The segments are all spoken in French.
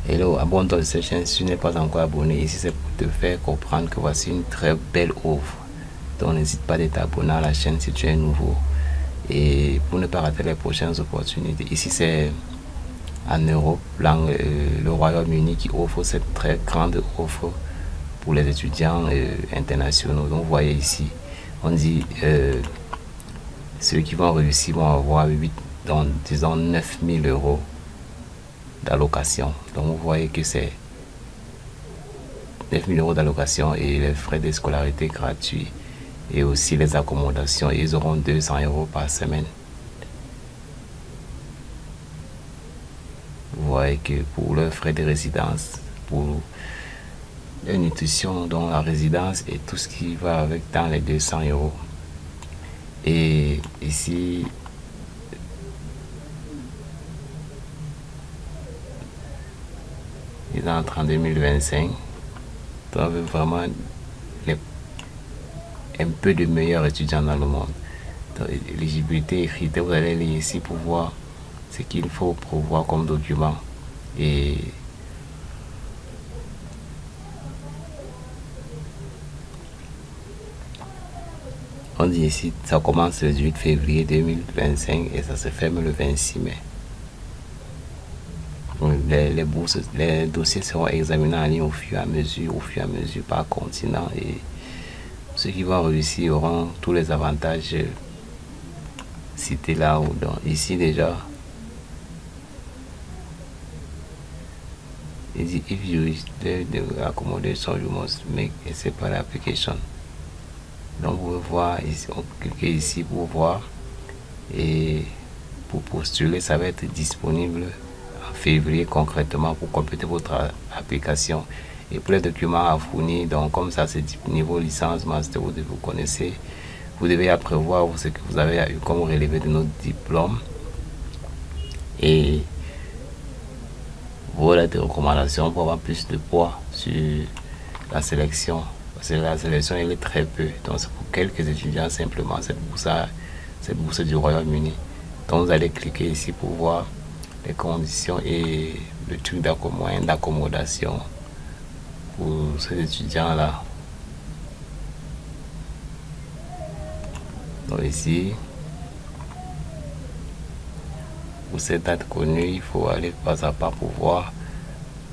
Hello, abonne-toi de cette chaîne si tu n'es pas encore abonné. Ici, c'est pour te faire comprendre que voici une très belle offre. Donc, n'hésite pas à t'abonner à la chaîne si tu es nouveau. Et pour ne pas rater les prochaines opportunités. Ici, c'est en Europe, le Royaume-Uni qui offre cette très grande offre pour les étudiants internationaux. Donc, vous voyez ici, on dit ceux qui vont réussir vont avoir 8, donc, disons 9 000 euros d'allocation. Donc vous voyez que c'est 9 000 euros d'allocation et les frais de scolarité gratuits et aussi les accommodations. Ils auront 200 euros par semaine. Vous voyez que pour leurs frais de résidence, pour la nutrition, donc la résidence et tout ce qui va avec dans les 200 euros. Et ici, ils entrent en 2025. Donc vraiment un peu de meilleurs étudiants dans le monde. Donc, éligibilité et critères, vous allez lire ici pour voir ce qu'il faut prévoir comme document. Et on dit ici, ça commence le 18 février 2025 et ça se ferme le 26 mai. Les bourses, les dossiers seront examinés en ligne au fur et à mesure par continent, et ceux qui vont réussir auront tous les avantages cités là ou dans ici déjà. Il dit if you wish the accommodation you must make a separate application. Donc vous pouvez voir ici, on clique ici pour voir, et pour postuler ça va être disponible en février concrètement pour compléter votre application. Et pour les documents à fournir, donc comme ça c'est niveau licence, master, vous connaissez, vous devez prévoir ce que vous avez eu comme relevé de notre diplôme et vos lettres de recommandation pour avoir plus de poids sur la sélection. Parce que la sélection elle est très peu, donc c'est pour quelques étudiants simplement, cette bourse du Royaume-Uni. Donc vous allez cliquer ici pour voir les conditions et le truc d'accommodation pour ces étudiants là. Donc ici, pour cette date connue, il faut aller pas à pas pour voir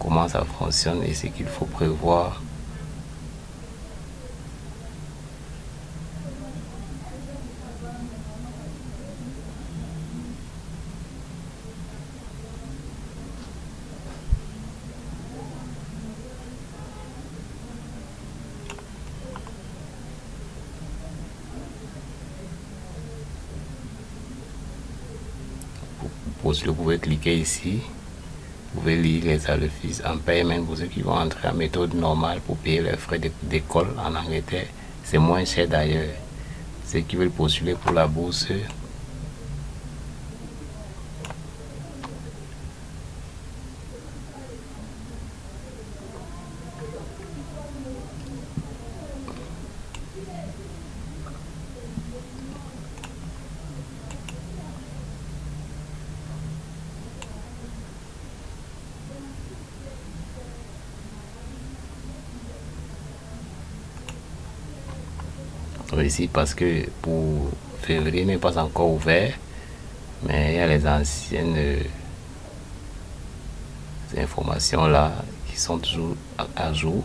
comment ça fonctionne et ce qu'il faut prévoir. Vous pouvez cliquer ici, vous pouvez lire les allowances en paiement pour ceux qui vont entrer en méthode normale pour payer les frais d'école en Angleterre. C'est moins cher d'ailleurs. Ceux qui veulent postuler pour la bourse, ici parce que pour février n'est pas encore ouvert, mais il y a les anciennes informations là qui sont toujours à jour.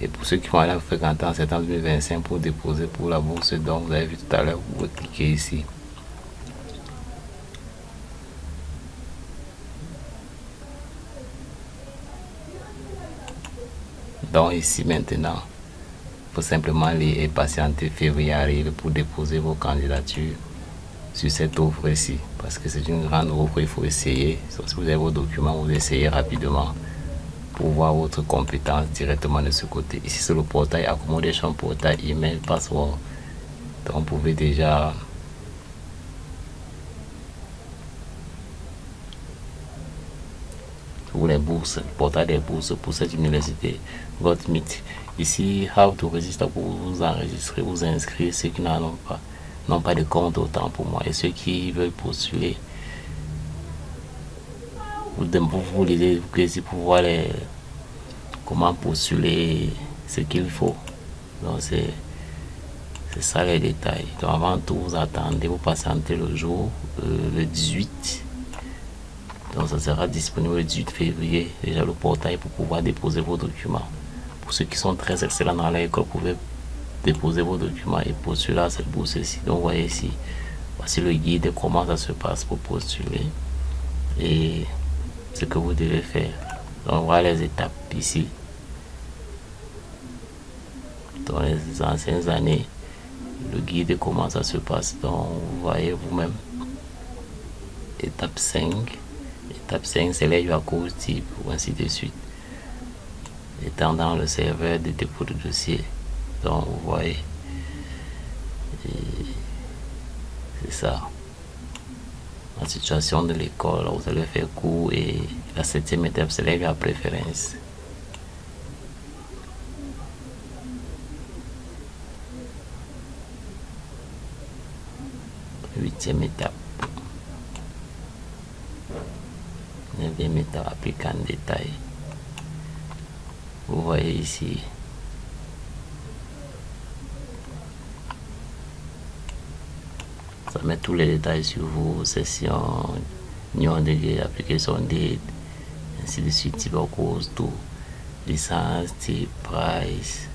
Et pour ceux qui vont aller fréquenter en septembre 2025 pour déposer pour la bourse, donc vous avez vu tout à l'heure, vous pouvez cliquer ici. Donc ici maintenant, faut simplement aller et patienter février arrive pour déposer vos candidatures sur cette offre ici, parce que c'est une grande offre. Il faut essayer, si vous avez vos documents, vous essayez rapidement pour voir votre compétence directement de ce côté. Ici c'est le portail accommodation, portail email, password. Donc vous pouvez déjà pour les bourses, portail des bourses pour cette université Gottmith. Ici, how to register pour vous enregistrer, vous inscrire, ceux qui n'ont pas de compte, autant pour moi, et ceux qui veulent postuler vous lisez pour voir comment postuler ce qu'il faut. Donc c'est ça les détails. Donc avant tout, vous attendez, vous patientez le jour, le 18. Donc ça sera disponible le 18 février, déjà le portail pour pouvoir déposer vos documents. Pour ceux qui sont très excellents dans l'école, vous pouvez déposer vos documents et postuler à cette bourse-ci. Donc vous voyez ici, voici le guide de comment ça se passe pour postuler et ce que vous devez faire. Donc voilà les étapes ici. Dans les anciennes années, le guide de comment ça se passe. Donc vous voyez vous-même. Étape 5. Étape 5, c'est les accords type ou ainsi de suite. Étant dans le serveur de dépôt de dossier. Donc vous voyez. C'est ça. La situation de l'école, vous allez faire cours et la 7e étape, c'est les préférence. 8e étape. 9e étape, appliquer en détail. Vous voyez ici. Ça met tous les détails sur vos sessions, nom de application d'aide, ainsi de suite, type de cause, tout, licence, type, price.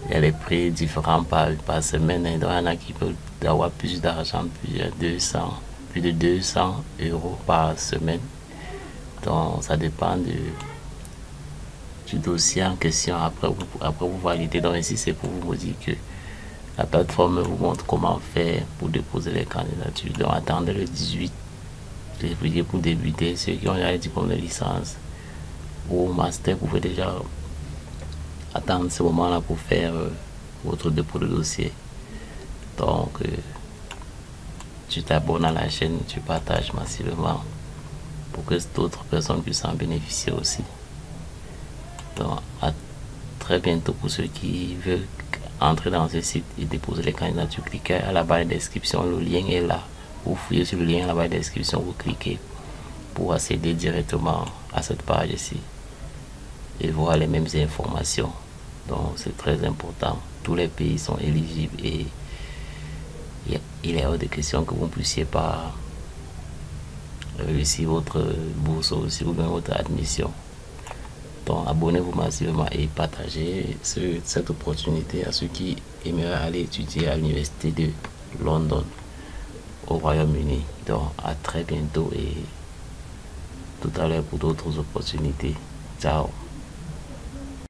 Il y a les prix différents par semaine. Il y en a qui peuvent avoir plus d'argent, plus de 200 euros par semaine. Donc ça dépend du dossier en question. Après vous validez. Donc ici c'est pour vous dire que la plateforme vous montre comment faire pour déposer les candidatures. Donc attendez le 18 février pour débuter. Ceux qui ont déjà le diplôme de licence ou master, vous pouvez déjà attendre ce moment là pour faire votre dépôt de dossier. Donc tu t'abonnes à la chaîne, tu partages massivement pour que d'autres personnes puissent en bénéficier aussi. Donc à très bientôt. Pour ceux qui veulent entrer dans ce site et déposer les candidatures, cliquez à la barre de description, le lien est là. Vous fouillez sur le lien à la barre de description, vous cliquez pour accéder directement à cette page ici et voir les mêmes informations. Donc c'est très important. Tous les pays sont éligibles et il est hors de question que vous ne puissiez pas réussir votre bourse aussi ou bien votre admission. Donc abonnez-vous massivement et partagez cette opportunité à ceux qui aimeraient aller étudier à l'université de London au Royaume-Uni. Donc à très bientôt et tout à l'heure pour d'autres opportunités. Ciao.